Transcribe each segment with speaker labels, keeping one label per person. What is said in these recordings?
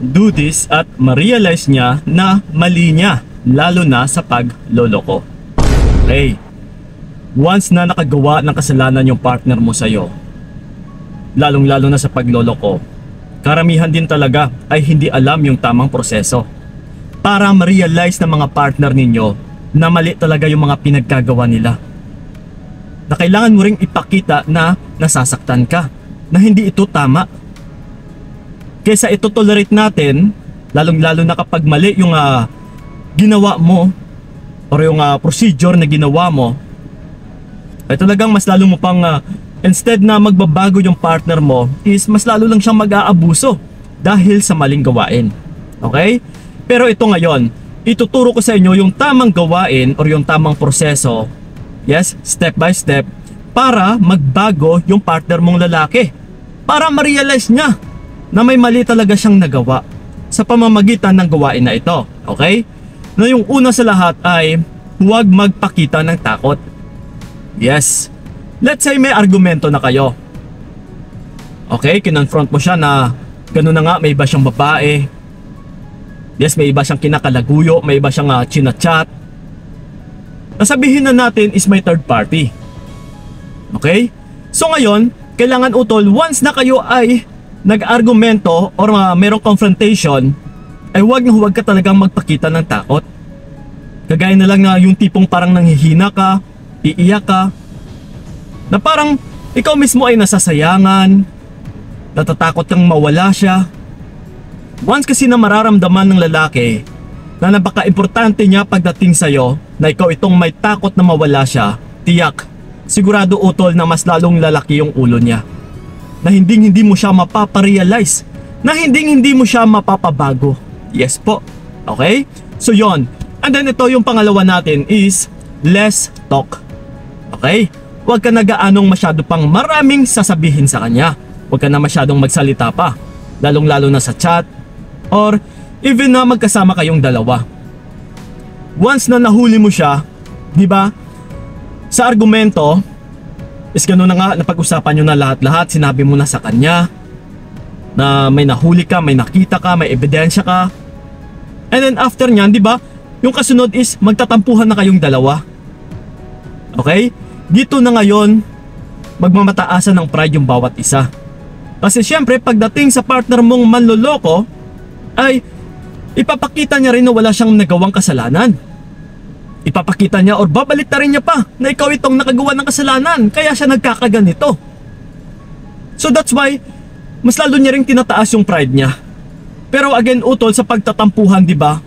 Speaker 1: do this at ma-realize niya na mali niya, lalo na sa pagloloko. Okay, once na nakagawa ng kasalanan yung partner mo sa'yo, lalong-lalo na sa pagloloko, karamihan din talaga ay hindi alam yung tamang proseso para ma-realize ng mga partner ninyo na mali talaga yung mga pinaggagawa nila. Na kailangan mo ring ipakita na nasasaktan ka, na hindi ito tama. Kaysa ito tolerate natin, lalong-lalo na kapag mali yung ginawa mo or yung procedure na ginawa mo, ay talagang mas lalo mo pang instead na magbabago yung partner mo, is mas lalo lang siyang mag-aabuso dahil sa maling gawain. Okay? Pero ito ngayon, ituturo ko sa inyo yung tamang gawain or yung tamang proseso, yes, step by step, para magbago yung partner mong lalaki, para ma-realize niya na may mali talaga siyang nagawa sa pamamagitan ng gawain na ito. Okay? Na yung una sa lahat ay huwag magpakita ng takot. Yes. Let's say may argumento na kayo. Okay, kinonfront mo siya na gano'n na nga, may iba siyang babae. Yes, may iba siyang kinakalaguyo, may iba siyang chinachat. Nasabihin na natin is may third party. Okay? So ngayon, kailangan utol, once na kayo ay nag-argumento or merong confrontation, ay huwag ka talagang magpakita ng takot. Kagaya na lang na yung tipong parang nanghihina ka, iiyak ka, na parang ikaw mismo ay nasasayangan, natatakot kang mawala siya. Once kasi na mararamdaman ng lalaki na napaka-importante niya pagdating sa'yo, na ikaw itong may takot na mawala siya, tiyak, sigurado utol na mas lalong lalaki yung ulo niya. Na hindi mo siya mapaparealize, na hindi mo siya mapapabago. Yes po. Okay? So yon. And then ito yung pangalawa natin is less talk. Okay? Huwag ka nagaanong masyado pang maraming sasabihin sa kanya. Huwag ka na masyadong magsalita pa, lalong-lalo na sa chat or even na magkasama kayong dalawa. Once na nahuli mo siya, di ba? Sa argumento is gano'n na nga, napag-usapan nyo na lahat-lahat, sinabi mo na sa kanya na may nahuli ka, may nakita ka, may ebidensya ka. And then after nyan, di ba, yung kasunod is magtatampuhan na kayong dalawa. Okay? Dito na ngayon, magmamataasan ng pride yung bawat isa. Kasi syempre, pagdating sa partner mong manloloko, ay ipapakita niya rin na wala siyang nagawang kasalanan. Ipapakita niya or babaliktarin niya pa na ikaw itong nakagawa ng kasalanan, kaya siya nagkakaganito. So that's why mas lalo niya ring tinataas yung pride niya. Pero again utol, sa pagtatampuhan, di ba,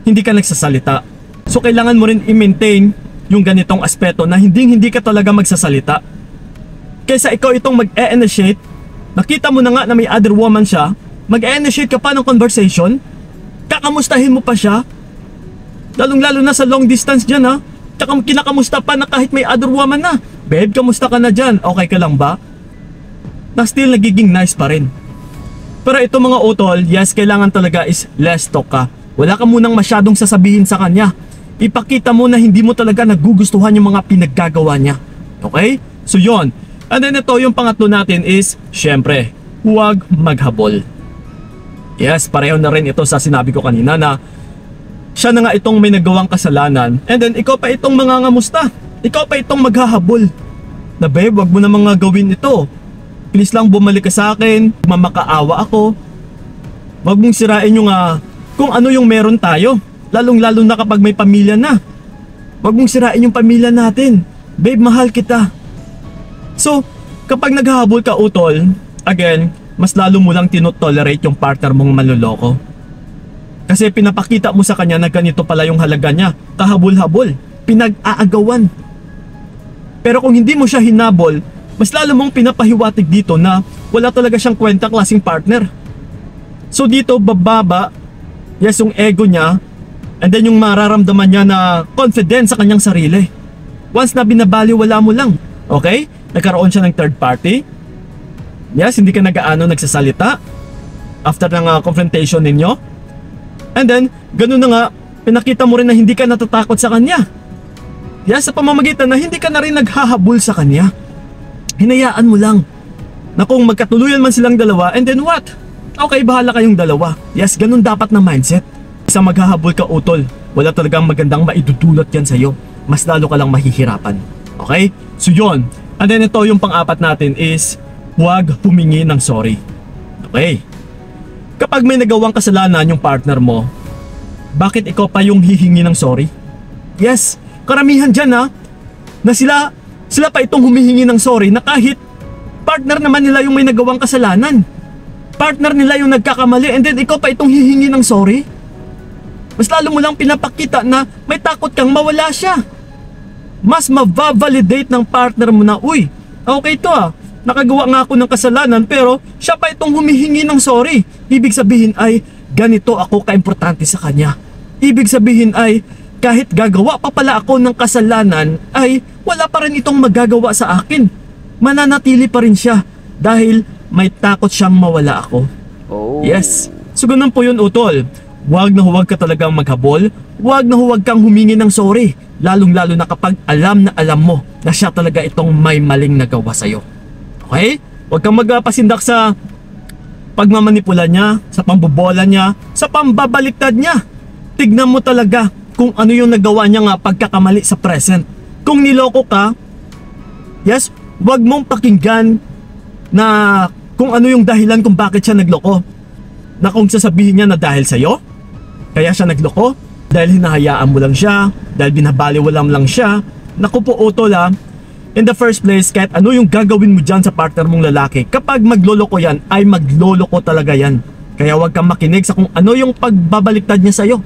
Speaker 1: hindi ka nagsasalita. So kailangan mo rin i-maintain yung ganitong aspeto na hindi ka talaga magsasalita. Kaysa ikaw itong mag-e-initiate, nakita mo na nga na may other woman siya, mag-e-initiate ka pa ng conversation, kakamustahin mo pa siya, lalong-lalo na sa long distance dyan ha. Tsaka kinakamusta pa na kahit may other woman na. Babe, kamusta ka na dyan? Okay ka lang ba? Na still nagiging nice pa rin. Pero ito mga utol, yes, kailangan talaga is less talk ka. Wala ka munang masyadong sasabihin sa kanya. Ipakita mo na hindi mo talaga nagugustuhan yung mga pinaggagawa niya. Okay? So yon. And then ito yung pangatlo natin is, syempre, huwag maghabol. Yes, pareho na rin ito sa sinabi ko kanina na siya na nga itong may nagawang kasalanan, and then ikaw pa itong mangangamusta, ikaw pa itong maghahabol na babe, wag mo na mga gawin ito, please lang bumalik ka sa akin, mamakaawa ako, wag mong sirain yung kung ano yung meron tayo, lalong-lalo na kapag may pamilya na, wag mong sirain yung pamilya natin, babe, mahal kita. So kapag naghahabol ka utol, again, mas lalo mo lang tinotolerate yung partner mong manloloko. Kasi pinapakita mo sa kanya na ganito pala yung halaga niya. Kahabol-habol, pinag-aagawan. Pero kung hindi mo siya hinabol, mas lalo mong pinapahiwatig dito na wala talaga siyang kwenta klaseng partner. So dito bababa, yes, yung ego niya, and then yung mararamdaman niya na confidence sa kanyang sarili. Once na binabaliwala mo lang, okay? Nagkaroon siya ng third party. Yes, hindi ka nag-aano nagsasalita after ng confrontation ninyo. And then, ganun na nga, pinakita mo rin na hindi ka natatakot sa kanya. Yes, sa pamamagitan na hindi ka na rin naghahabol sa kanya. Hinayaan mo lang na kung magkatuluyan man silang dalawa, and then what? Okay, bahala kayong dalawa. Yes, ganun dapat na mindset. Isa maghahabol ka, utol. Wala talagang magandang maidudulot yan sa'yo. Mas lalo ka lang mahihirapan. Okay? So yun. And then ito yung pang-apat natin is huwag humingi ng sorry. Okay? Kapag may nagawang kasalanan yung partner mo, bakit ikaw pa yung hihingi ng sorry? Yes, karamihan dyan na sila pa itong humihingi ng sorry na kahit partner naman nila yung may nagawang kasalanan. Partner nila yung nagkakamali and then ikaw pa itong hihingi ng sorry? Mas lalo mo lang pinapakita na may takot kang mawala siya. Mas ma-validate ng partner mo na, uy, okay to nakagawa nga ako ng kasalanan pero siya pa itong humihingi ng sorry. Ibig sabihin ay ganito ako kaimportante sa kanya. Ibig sabihin ay kahit gagawa pa pala ako ng kasalanan ay wala pa rin itong magagawa sa akin. Mananatili pa rin siya dahil may takot siyang mawala ako. Yes. So ganun po yun, utol. Huwag na huwag ka talagang maghabol. Huwag na huwag kang humingi ng sorry. Lalong-lalo na kapag alam na alam mo na siya talaga itong may maling nagawa sa'yo. Okay? Huwag kang magpasindak sa pagmamanipula niya, sa pambobola niya, sa pambabaliktad niya. Tignan mo talaga kung ano yung nagawa niya nga pagkakamali sa present. Kung niloko ka, yes, huwag mong pakinggan na kung ano yung dahilan kung bakit siya nagloko. Na kung sasabihin niya na dahil sa'yo, kaya siya nagloko, dahil hinahayaan mo lang siya, dahil binabaliwalam lang siya. Naku po, utol in the first place, kahit ano yung gagawin mo dyan sa partner mong lalaki, kapag magloloko yan, ay magloloko talaga yan. Kaya huwag kang makinig sa kung ano yung pagbabaliktad niya sa'yo.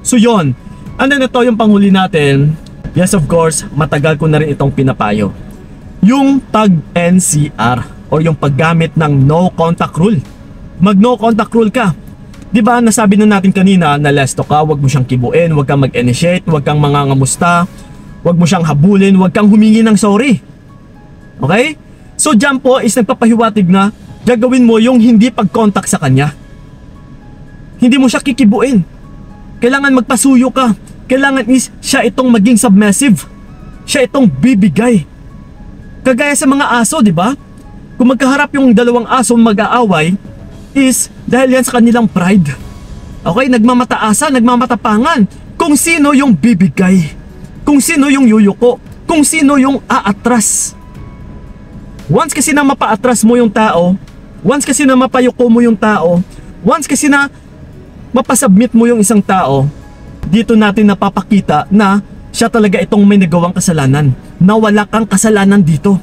Speaker 1: So yon. And then ito yung panghuli natin. Yes, of course, matagal ko na rin itong pinapayo. Yung pag-NCR o yung paggamit ng no contact rule. Mag no contact rule ka. Diba nasabi na natin kanina na lesto ka, wag mo siyang kibuin, wag kang mag-initiate, wag kang mangangamusta, wag mo siyang habulin, wag kang humingi ng sorry. Okay? So dyan po is nagpapahiwatig na gagawin mo yung hindi pag-contact sa kanya. Hindi mo siya kikibuin. Kailangan magpasuyo ka. Kailangan is siya itong maging submissive. Siya itong bibigay. Kagaya sa mga aso, di ba? Kung magkaharap yung dalawang aso mag-aaway, is dahil yan sa kanilang pride. Okay, nagmamataasan, nagmamatapangan. Kung sino yung bibigay, kung sino yung yuyuko, kung sino yung aatras. Once kasi na mapaatras mo yung tao, once kasi na mapayuko mo yung tao, once kasi na mapasubmit mo yung isang tao, dito natin napapakita na siya talaga itong may nagawang kasalanan, na wala kang kasalanan dito,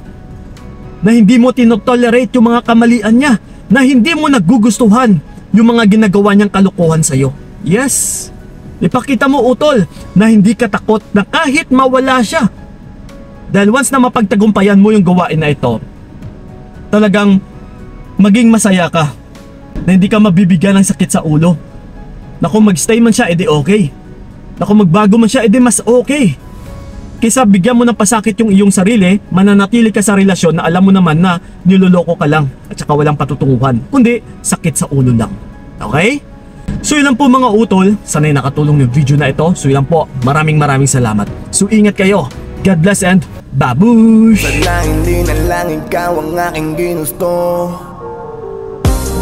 Speaker 1: na hindi mo tinotolerate yung mga kamalian niya, na hindi mo nagugustuhan yung mga ginagawa niyang kalokohan sa'yo. Yes, ipakita mo, utol, na hindi ka takot na kahit mawala siya. Dahil once na mapagtagumpayan mo yung gawain na ito, talagang maging masaya ka, na hindi ka mabibigyan ng sakit sa ulo. Na kung magstay man siya, edi okay. Na kung magbago man siya, edi mas okay. Kaysa bigyan mo ng pasakit yung iyong sarili, mananatili ka sa relasyon na alam mo naman na niloloko ka lang at saka walang patutunguhan, kundi sakit sa ulo lang. Okay? So yun lang po mga utol, sana'y nakatulong yung video na ito. So yun lang po, maraming salamat. So ingat kayo, God bless and babush!
Speaker 2: Sana hindi na lang ikaw ang aking ginusto.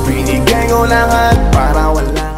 Speaker 2: Binigay ko lahat para wala